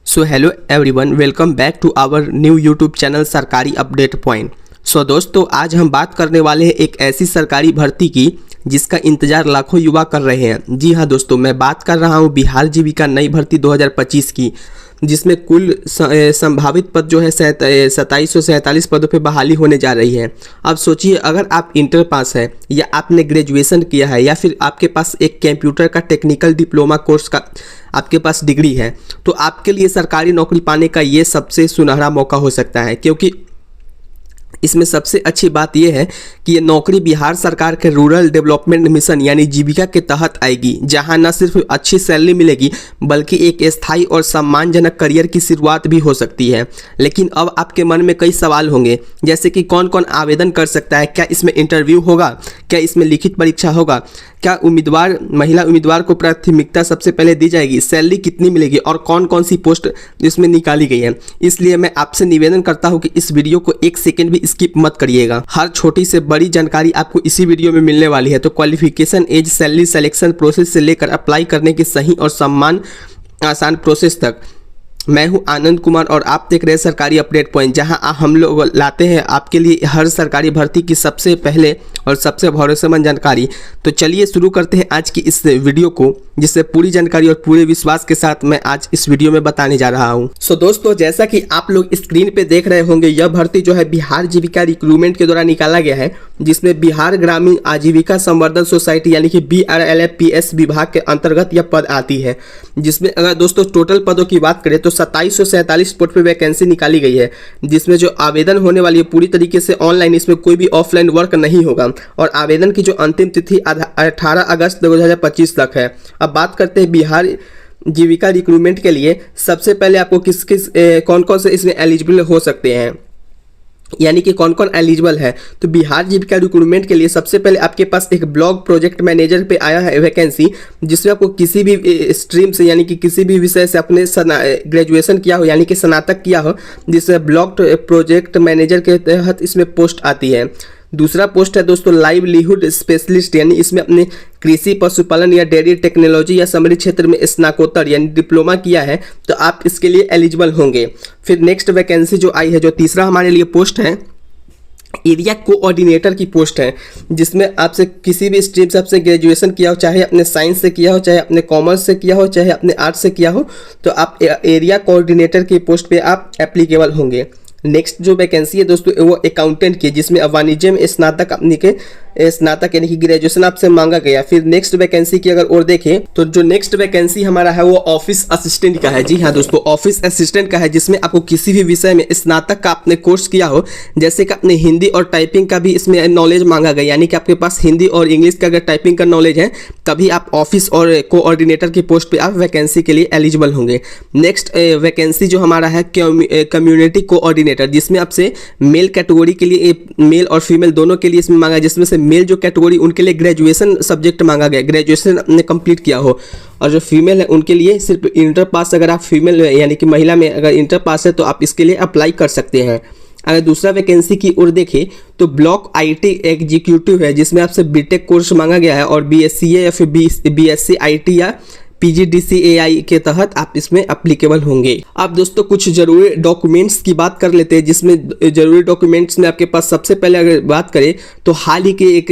So hello everyone, welcome back to our new YouTube channel सरकारी update point. So दोस्तों, आज हम बात करने वाले हैं एक ऐसी सरकारी भर्ती की जिसका इंतजार लाखों युवा कर रहे हैं। जी हाँ दोस्तों, मैं बात कर रहा हूँ बिहार जीविका नई भर्ती 2025 की, जिसमें कुल संभावित पद जो है 2747 पदों पे बहाली होने जा रही है। अब सोचिए, अगर आप इंटर पास है या आपने ग्रेजुएशन किया है या फिर आपके पास एक कंप्यूटर का टेक्निकल डिप्लोमा कोर्स का आपके पास डिग्री है, तो आपके लिए सरकारी नौकरी पाने का ये सबसे सुनहरा मौका हो सकता है। क्योंकि इसमें सबसे अच्छी बात यह है कि ये नौकरी बिहार सरकार के रूरल डेवलपमेंट मिशन यानी जीविका के तहत आएगी, जहां न सिर्फ अच्छी सैलरी मिलेगी बल्कि एक स्थायी और सम्मानजनक करियर की शुरुआत भी हो सकती है। लेकिन अब आपके मन में कई सवाल होंगे, जैसे कि कौन कौन आवेदन कर सकता है, क्या इसमें इंटरव्यू होगा, क्या इसमें लिखित परीक्षा होगा, क्या महिला उम्मीदवार को प्राथमिकता सबसे पहले दी जाएगी, सैलरी कितनी मिलेगी और कौन कौन सी पोस्ट इसमें निकाली गई है। इसलिए मैं आपसे निवेदन करता हूं कि इस वीडियो को एक सेकंड भी स्किप मत करिएगा। हर छोटी से बड़ी जानकारी आपको इसी वीडियो में मिलने वाली है। तो qualification, age, salary, selection process से लेकर अप्लाई करने की सही और आसान प्रोसेस तक, मैं हूं आनंद कुमार और आप देख रहे हैं सरकारी अपडेट पॉइंट, जहां हम लोग लाते हैं आपके लिए हर सरकारी भर्ती की सबसे पहले और सबसे भरोसेमंद जानकारी। तो चलिए शुरू करते हैं आज की इस वीडियो को, जिससे पूरी जानकारी और पूरे विश्वास के साथ मैं आज इस वीडियो में बताने जा रहा हूं। सो दोस्तों, जैसा कि आप लोग स्क्रीन पे देख रहे होंगे, यह भर्ती जो है बिहार जीविका रिक्रूटमेंट के द्वारा निकाला गया है, जिसमें बिहार ग्रामीण आजीविका संवर्धन सोसाइटी यानी कि BRLFPS विभाग के अंतर्गत यह पद आती है। जिसमें अगर दोस्तों टोटल पदों की बात करें तो 2747 पोस्ट पे वैकेंसी निकाली गई है, जिसमें जो आवेदन होने वाली है पूरी तरीके से ऑनलाइन, इसमें कोई भी ऑफलाइन वर्क नहीं होगा। और आवेदन की जो अंतिम तिथि 18 अगस्त 2025 तक है। अब बात करते हैं बिहार जीविका रिक्रूटमेंट के लिए। सबसे पहले आपको कौन कौन से इसमें एलिजिबल हो सकते हैं, यानी कि कौन कौन एलिजिबल है। तो बिहार जीविका रिक्रूटमेंट के लिए सबसे पहले आपके पास एक ब्लॉक प्रोजेक्ट मैनेजर पे आया है वैकेंसी, जिसमें आपको किसी भी स्ट्रीम से यानी कि किसी भी विषय से अपने ग्रेजुएशन किया हो यानी कि स्नातक किया हो, जिसमें ब्लॉक प्रोजेक्ट मैनेजर के तहत इसमें पोस्ट आती है। दूसरा पोस्ट है दोस्तों लाइवलीहुड स्पेशलिस्ट, यानी इसमें अपने कृषि, पशुपालन या डेयरी टेक्नोलॉजी या समृद्धि क्षेत्र में स्नातकोत्तर यानी डिप्लोमा किया है, तो आप इसके लिए एलिजिबल होंगे। फिर नेक्स्ट वैकेंसी जो आई है, जो तीसरा हमारे लिए पोस्ट है, एरिया कोऑर्डिनेटर की पोस्ट है, जिसमें आपसे किसी भी स्ट्रीम से आपसे ग्रेजुएशन किया हो, चाहे अपने साइंस से किया हो, चाहे अपने कॉमर्स से किया हो, चाहे अपने आर्ट्स से किया हो, तो आप एरिया कोऑर्डिनेटर की पोस्ट पे आप एप्लीकेबल होंगे। नेक्स्ट जो वैकेंसी है दोस्तों, वो अकाउंटेंट की, जिसमें वाणिज्य में स्नातक अपने के स्नातक यानी कि ग्रेजुएशन आपसे मांगा गया। फिर नेक्स्ट वैकेंसी की अगर और देखें तो जो नेक्स्ट वैकेंसी हमारा है वो ऑफिस असिस्टेंट का है। जी हाँ दोस्तों, ऑफिस असिस्टेंट का है, जिसमें आपको किसी भी विषय में स्नातक का आपने कोर्स किया हो, जैसे कि अपने हिंदी और टाइपिंग का भी इसमें नॉलेज मांगा गया, यानी कि आपके पास हिंदी और इंग्लिश का अगर टाइपिंग का नॉलेज है, तभी आप ऑफिस और कोऑर्डिनेटर की पोस्ट पर आप वैकेंसी के लिए एलिजिबल होंगे। नेक्स्ट वैकेंसी जो हमारा है कम्युनिटी कोऑर्डिनेटर, जिसमें आपसे मेल कैटेगरी के लिए, मेल और फीमेल दोनों के लिए इसमें मांगा है, जिसमें से मेल जो कैटेगरी उनके लिए ग्रेजुएशन सब्जेक्ट मांगा गया, ग्रेजुएशन ने कंप्लीट किया हो, और जो फीमेल है उनके लिए सिर्फ इंटर पास, अगर आप फीमेल यानी कि महिला में अगर इंटर पास है तो आप इसके लिए अप्लाई कर सकते हैं। अगर दूसरा वैकेंसी की ओर देखें तो ब्लॉक IT एग्जीक्यूटिव है, जिसमें आपसे बीटेक कोर्स मांगा गया है और BSCA या फिर BSc IT या PGDCAI के तहत आप इसमें एप्लीकेबल होंगे। अब दोस्तों कुछ जरूरी डॉक्यूमेंट्स की बात कर लेते हैं, जिसमें जरूरी डॉक्यूमेंट्स में आपके पास सबसे पहले अगर बात करें तो हाल ही के एक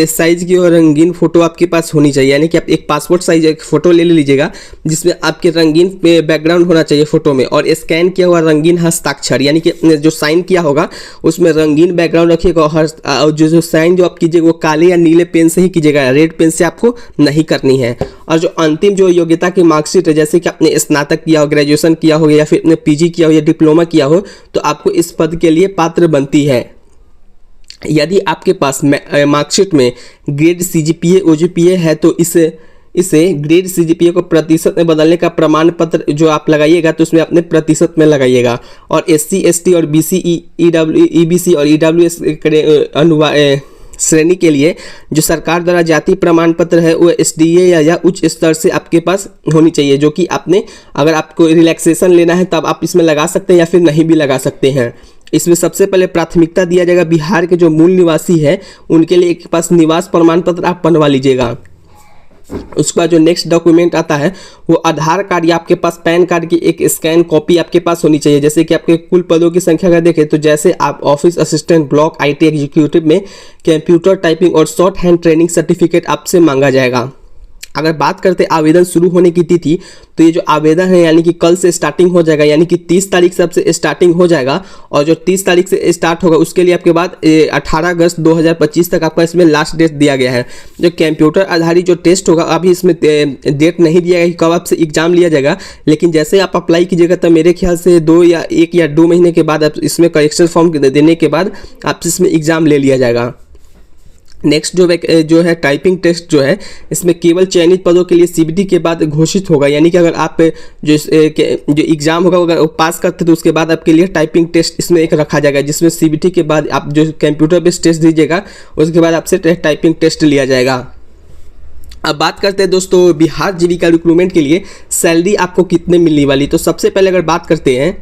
साइज की और रंगीन फोटो आपके पास होनी चाहिए, यानी कि आप एक पासपोर्ट साइज एक फोटो ले लीजिएगा, जिसमें आपके रंगीन बैकग्राउंड होना चाहिए फोटो में, और स्कैन किया हुआ रंगीन हस्ताक्षर, यानी कि जो साइन किया होगा उसमें रंगीन बैकग्राउंड रखिएगा, और जो साइन जो आप कीजिएगा वो काले या नीले पेन से ही कीजिएगा, रेड पेन से आपको नहीं करनी है। और जो अंतिम जो योग्यता की मार्कशीट है, जैसे कि आपने स्नातक किया हो, ग्रेजुएशन किया हो या फिर आपने PG किया हो या डिप्लोमा किया हो, तो आपको इस पद के लिए पात्र बनती है। यदि आपके पास मार्कशीट में ग्रेड CGPA OGPA है तो इसे ग्रेड CGPA को प्रतिशत में बदलने का प्रमाण पत्र जो आप लगाइएगा तो उसमें अपने प्रतिशत में लगाइएगा। और SC ST और BC EBC और EWS श्रेणी के लिए जो सरकार द्वारा जाति प्रमाण पत्र है वो SDA या उच्च स्तर से आपके पास होनी चाहिए, जो कि आपने अगर आपको रिलैक्सेशन लेना है तब आप इसमें लगा सकते हैं या फिर नहीं भी लगा सकते हैं। इसमें सबसे पहले प्राथमिकता दिया जाएगा बिहार के जो मूल निवासी है उनके लिए एक पास निवास प्रमाण पत्र आप बनवा लीजिएगा। उसके बाद जो नेक्स्ट डॉक्यूमेंट आता है वो आधार कार्ड या आपके पास पैन कार्ड की एक स्कैन कॉपी आपके पास होनी चाहिए। जैसे कि आपके कुल पदों की संख्या अगर देखें तो जैसे आप office assistant, block IT executive में कंप्यूटर टाइपिंग और शॉर्ट हैंड ट्रेनिंग सर्टिफिकेट आपसे मांगा जाएगा। अगर बात करते आवेदन शुरू होने की तिथि, तो ये जो आवेदन है यानी कि कल से स्टार्टिंग हो जाएगा, यानी कि 30 तारीख से आपसे स्टार्टिंग हो जाएगा। और जो 30 तारीख से स्टार्ट होगा उसके लिए आपके बाद 18 अगस्त 2025 तक आपका इसमें लास्ट डेट दिया गया है। जो कंप्यूटर आधारित जो टेस्ट होगा अभी इसमें डेट नहीं दिया गया कि कब आपसे एग्जाम लिया जाएगा, लेकिन जैसे आप अप्लाई कीजिएगा तो मेरे ख्याल से 1 या 2 महीने के बाद आप इसमें करेक्शन फॉर्म देने के बाद आपसे इसमें एग्जाम ले लिया जाएगा। नेक्स्ट जो है टाइपिंग टेस्ट जो है इसमें केवल चयनित पदों के लिए सीबीटी के बाद घोषित होगा। यानी कि अगर आप जो एग्जाम होगा अगर वो पास करते तो उसके बाद आपके लिए टाइपिंग टेस्ट इसमें एक रखा जाएगा, जिसमें सीबीटी के बाद आप जो कंप्यूटर बेस्ड टेस्ट दीजिएगा उसके बाद आपसे टाइपिंग टेस्ट लिया जाएगा। अब बात करते हैं दोस्तों बिहार जीविका रिक्रूटमेंट के लिए सैलरी आपको कितने मिलने वाली। तो सबसे पहले अगर बात करते हैं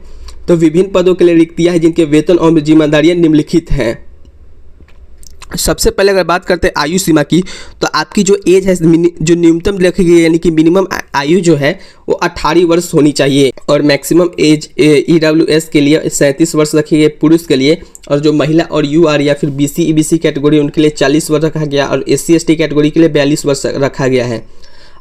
तो विभिन्न पदों के लिए रिक्तियाँ हैं जिनके वेतन और जिम्मेदारियाँ निम्नलिखित हैं। सबसे पहले अगर बात करते हैं आयु सीमा की, तो आपकी जो एज है जो न्यूनतम रखी गई यानी कि मिनिमम आयु जो है वो 18 वर्ष होनी चाहिए और मैक्सिमम एज EWS के लिए 37 वर्ष रखी गई पुरुष के लिए, और जो महिला और UR या फिर BC EBC कैटेगरी उनके लिए 40 वर्ष रखा गया और SC ST कैटेगरी के लिए 42 वर्ष रखा गया है।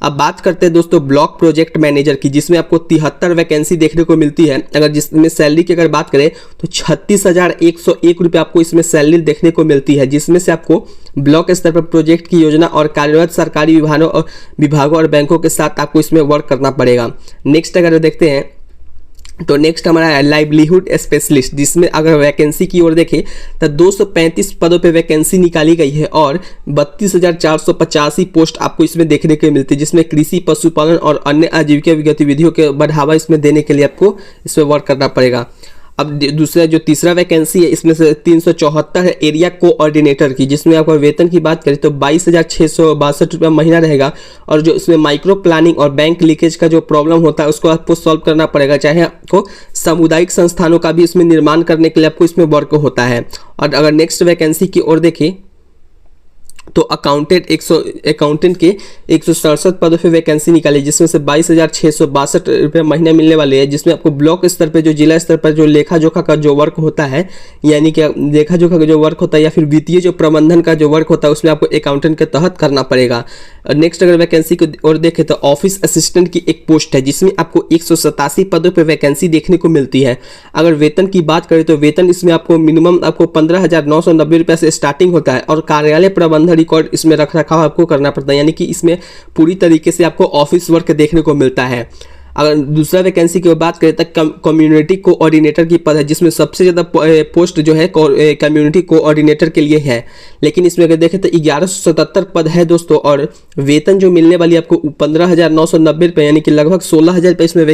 अब बात करते हैं दोस्तों ब्लॉक प्रोजेक्ट मैनेजर की, जिसमें आपको 73 वैकेंसी देखने को मिलती है। अगर जिसमें सैलरी की अगर बात करें तो 36,101 रुपये आपको इसमें सैलरी देखने को मिलती है, जिसमें से आपको ब्लॉक स्तर पर प्रोजेक्ट की योजना और कार्यरत सरकारी विभागों और बैंकों के साथ आपको इसमें वर्क करना पड़ेगा। नेक्स्ट अगर देखते हैं तो नेक्स्ट हमारा है लाइवलीहुड स्पेशलिस्ट, जिसमें अगर वैकेंसी की ओर देखें तो 235 पदों पे वैकेंसी निकाली गई है और 32,485 पोस्ट आपको इसमें देखने को मिलती है, जिसमें कृषि, पशुपालन और अन्य आजीविका गतिविधियों के बढ़ावा इसमें देने के लिए आपको इसमें वर्क करना पड़ेगा। अब दूसरा जो तीसरा वैकेंसी है इसमें से 374 है एरिया कोऑर्डिनेटर की, जिसमें आपको वेतन की बात करें तो 22,662 रुपये महीना रहेगा। और जो इसमें माइक्रो प्लानिंग और बैंक लीकेज का जो प्रॉब्लम होता है उसको आपको सॉल्व करना पड़ेगा, चाहे आपको सामुदायिक संस्थानों का भी इसमें निर्माण करने के लिए आपको इसमें वर्क होता है। और अगर नेक्स्ट वैकेंसी की ओर देखें तो अकाउंटेंट के 167 पदों पे वैकेंसी निकाली, जिसमें से 22,662 रुपये महीने मिलने वाले हैं, जिसमें आपको ब्लॉक स्तर पे जो जिला स्तर पर जो लेखा जोखा का जो वर्क होता है, यानी कि लेखा जोखा का जो वर्क होता है या फिर वित्तीय जो प्रबंधन का जो वर्क होता है उसमें आपको अकाउंटेंट के तहत करना पड़ेगा। नेक्स्ट अगर वैकेंसी की ओर देखें तो ऑफिस असिस्टेंट की एक पोस्ट है, जिसमें आपको 187 पदों पर वैकेंसी देखने को मिलती है। अगर वेतन की बात करें तो वेतन इसमें आपको मिनिमम आपको 15,990 रुपये से स्टार्टिंग होता है और कार्यालय प्रबंधन रिकॉर्ड इसमें रख रखाव आपको करना पड़ता है, यानी कि इसमें पूरी तरीके से आपको ऑफिस वर्क देखने को मिलता है। अगर दूसरा वैकेंसी की बात करें तो कम्युनिटी कोऑर्डिनेटर की पद है, जिसमें सबसे ज़्यादा पोस्ट जो है कम्युनिटी कोऑर्डिनेटर के लिए है, लेकिन इसमें अगर देखें तो 1177 पद है दोस्तों। और वेतन जो मिलने वाली आपको 15,990 रुपये यानी कि लगभग 16,000 रुपये इसमें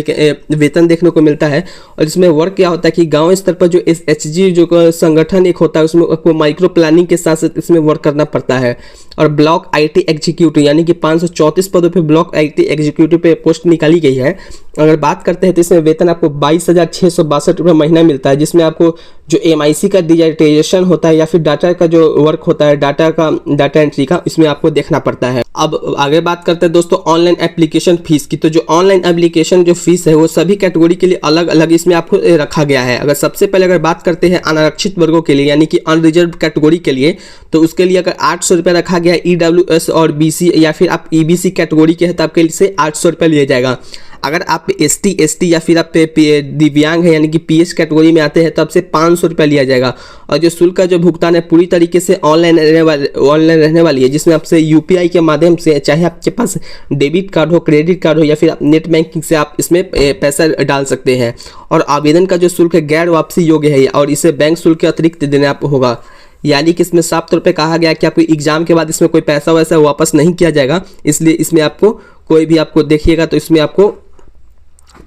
वेतन देखने को मिलता है। और इसमें वर्क क्या होता है कि गाँव स्तर पर जो SHG जो संगठन एक होता है उसमें आपको माइक्रो प्लानिंग के साथ साथ इसमें वर्क करना पड़ता है। और ब्लॉक IT एग्जीक्यूटिव यानी कि 534 पदों पे ब्लॉक IT एग्जीक्यूटिव पे पोस्ट निकाली गई है। अगर बात करते हैं तो इसमें वेतन आपको 22,662 रुपये महीना मिलता है, जिसमें आपको जो MIC का डिजिटाइजेशन होता है या फिर डाटा का जो वर्क होता है डाटा एंट्री का, इसमें आपको देखना पड़ता है। अब आगे बात करते हैं दोस्तों ऑनलाइन एप्लीकेशन फीस की। तो जो ऑनलाइन एप्लीकेशन जो फीस है वो सभी कैटेगरी के लिए अलग अलग इसमें आपको रखा गया है। अगर सबसे पहले अगर बात करते हैं अनारक्षित वर्गों के लिए यानी कि अनरिजर्व कैटेगरी के लिए, तो उसके लिए अगर 800 रुपये रखा गया EWS और BC या फिर आप EBC कैटेगरी के हैं तो आपके लिए 800 रुपये लिया जाएगा। अगर आप ST ST या फिर आप दिव्यांग है यानी कि PS कैटेगरी में आते हैं तो आपसे 500 रुपये लिया जाएगा। और जो शुल्क का जो भुगतान है पूरी तरीके से ऑनलाइन रहने वाली है, जिसमें आपसे UPI के माध्यम से, चाहे आपके पास डेबिट कार्ड हो, क्रेडिट कार्ड हो या फिर आप नेट बैंकिंग से आप इसमें पैसा डाल सकते हैं। और आवेदन का जो शुल्क है गैर वापसी योग्य है और इसे बैंक शुल्क के अतिरिक्त देना होगा, यानी कि इसमें साफ तौर पे कहा गया कि आपको एग्जाम के बाद इसमें कोई पैसा वैसा वापस नहीं किया जाएगा, इसलिए इसमें आपको कोई भी आपको देखिएगा तो इसमें आपको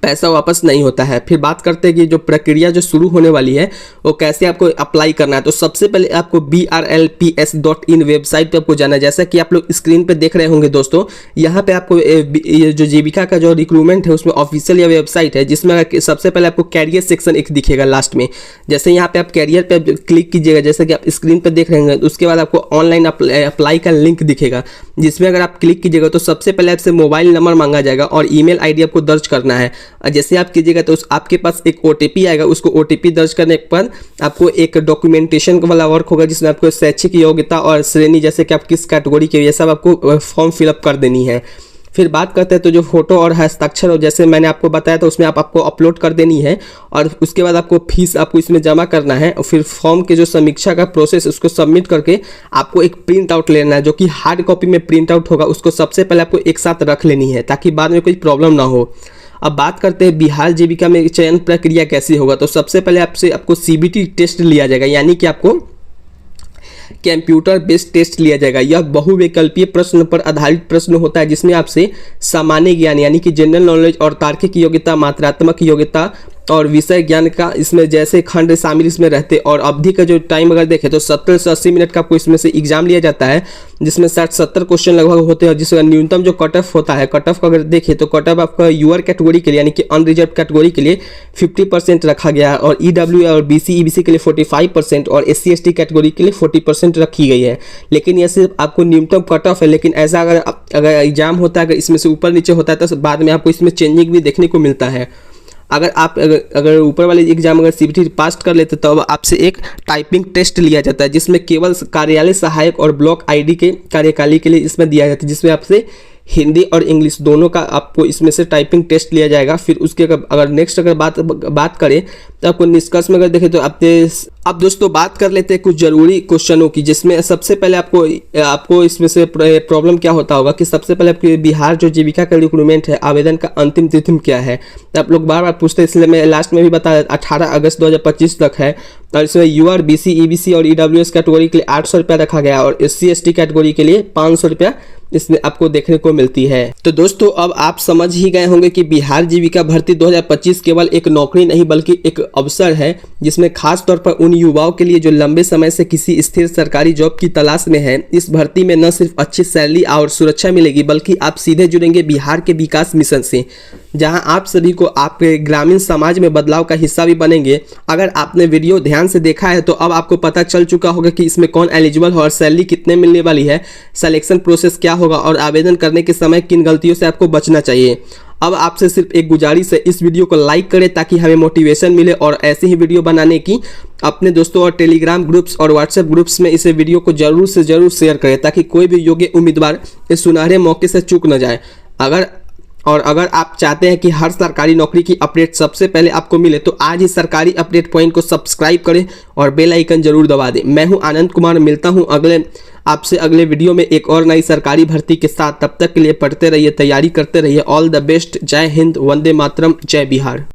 पैसा वापस नहीं होता है। फिर बात करते हैं कि जो प्रक्रिया जो शुरू होने वाली है वो कैसे आपको अप्लाई करना है। तो सबसे पहले आपको brlps.in वेबसाइट पे आपको जाना है। जैसा कि आप लोग स्क्रीन पे देख रहे होंगे दोस्तों, यहाँ पे आपको ये जो जीविका का जो रिक्रूटमेंट है उसमें ऑफिशियल या वेबसाइट है, जिसमें सबसे पहले आपको कैरियर सेक्शन एक दिखेगा लास्ट में। जैसे यहाँ पे आप कैरियर पे क्लिक कीजिएगा, जैसे कि आप स्क्रीन पे देख रहे होंगे, उसके बाद आपको ऑनलाइन अप्लाई का लिंक दिखेगा। जिसमें अगर आप क्लिक कीजिएगा तो सबसे पहले आपसे मोबाइल नंबर मांगा जाएगा और ईमेल आईडी आपको दर्ज करना है। जैसे आप कीजिएगा तो आपके पास एक ओटीपी आएगा, उसको ओटीपी दर्ज करने के बाद आपको एक डॉक्यूमेंटेशन वाला वर्क होगा जिसमें आपको शैक्षिक योग्यता और श्रेणी, जैसे कि आप किस कैटेगरी के, ये सब आपको फॉर्म फिलअप कर देनी है। फिर बात करते हैं तो जो फोटो और हस्ताक्षर हो, जैसे मैंने आपको बताया था, उसमें आपको अपलोड कर देनी है और उसके बाद आपको फीस आपको इसमें जमा करना है। और फिर फॉर्म के जो समीक्षा का प्रोसेस, उसको सबमिट करके आपको एक प्रिंट आउट लेना है, जो कि हार्ड कॉपी में प्रिंट आउट होगा। उसको सबसे पहले आपको एक साथ रख लेनी है ताकि बाद में कोई प्रॉब्लम ना हो। अब बात करते हैं बिहार जीविका में चयन प्रक्रिया कैसी होगा। तो सबसे पहले आपको सीबीटी टेस्ट लिया जाएगा, यानी कि आपको कंप्यूटर बेस्ड टेस्ट लिया जाएगा। यह बहुविकल्पीय प्रश्न पर आधारित प्रश्न होता है जिसमें आपसे सामान्य ज्ञान यानी कि जनरल नॉलेज और तार्किक योग्यता, मात्रात्मक योग्यता और विषय ज्ञान का इसमें जैसे खंड शामिल इसमें रहते। और अवधि का जो टाइम अगर देखें तो 70 से 80 मिनट का आपको इसमें से एग्जाम लिया जाता है, जिसमें 60-70 क्वेश्चन लगभग होते हैं। जिसका न्यूनतम जो कट ऑफ होता है, कट ऑफ का अगर देखें तो कट ऑफ आपका यूआर कैटेगरी के लिए यानी कि अनरिजर्व कैटेगरी के लिए 50% रखा गया है और ईडब्ल्यू और बीसी ईबीसी के लिए 45% और SC ST कैटेगरी के लिए 40% रखी गई है। लेकिन यह सिर्फ आपको न्यूनतम कट ऑफ है, लेकिन ऐसा अगर एग्जाम होता है, अगर इसमें से ऊपर नीचे होता है तो बाद में आपको इसमें चेंजिंग भी देखने को मिलता है। अगर ऊपर वाले एग्जाम अगर सीबीटी पास कर लेते तो अब आपसे एक टाइपिंग टेस्ट लिया जाता है, जिसमें केवल कार्यालय सहायक और ब्लॉक आईडी के कार्यकाली के लिए इसमें दिया जाता है, जिसमें आपसे हिंदी और इंग्लिश दोनों का आपको इसमें से टाइपिंग टेस्ट लिया जाएगा। फिर उसके अगर नेक्स्ट बात करें तो आपको निष्कर्ष में अगर देखें तो अब दोस्तों बात कर लेते हैं कुछ जरूरी क्वेश्चनों की, जिसमें सबसे पहले आपको इसमें से प्रॉब्लम क्या होता होगा कि सबसे पहले आपके बिहार जो जीविका का रिक्रूटमेंट है, आवेदन का अंतिम तिथि क्या है। तो आप लोग बार बार पूछते हैं, इसलिए मैं लास्ट में भी बताया 18 अगस्त 2025 तक है। और इसमें यूआर, बीसी, ईबीसी और ईडब्ल्यूएस कैटेगरी के लिए 800 रुपया रखा गया और SC ST कैटेगरी के लिए 500 रुपया इसमें आपको देखने को मिलती है। तो दोस्तों अब आप समझ ही गए होंगे कि बिहार जीविका भर्ती 2025 केवल एक नौकरी नहीं बल्कि एक अवसर है, जिसमें खास तौर पर उन युवाओं के लिए जो लंबे समय से किसी स्थिर सरकारी जॉब की तलाश में है। इस भर्ती में न सिर्फ अच्छी सैलरी और सुरक्षा मिलेगी, बल्कि आप सीधे जुड़ेंगे बिहार के विकास मिशन से, जहां आप सभी को आपके ग्रामीण समाज में बदलाव का हिस्सा भी बनेंगे। अगर आपने वीडियो ध्यान से देखा है तो अब आपको पता चल चुका होगा कि इसमें कौन एलिजिबल हो और सैलरी कितने मिलने वाली है, सिलेक्शन प्रोसेस क्या होगा और आवेदन करने के समय किन गलतियों से आपको बचना चाहिए। अब आपसे सिर्फ एक गुजारिश है, इस वीडियो को लाइक करें ताकि हमें मोटिवेशन मिले और ऐसे ही वीडियो बनाने की। अपने दोस्तों और टेलीग्राम ग्रुप्स और व्हाट्सएप ग्रुप्स में इसे वीडियो को जरूर से जरूर शेयर करें ताकि कोई भी योग्य उम्मीदवार इस सुनहरे मौके से चूक न जाए। अगर आप चाहते हैं कि हर सरकारी नौकरी की अपडेट सबसे पहले आपको मिले तो आज ही सरकारी अपडेट पॉइंट को सब्सक्राइब करें और बेल आइकन जरूर दबा दें। मैं हूं आनंद कुमार, मिलता हूं आपसे अगले वीडियो में एक और नई सरकारी भर्ती के साथ। तब तक के लिए पढ़ते रहिए, तैयारी करते रहिए। All the best. जय हिंद, वंदे मातरम, जय बिहार।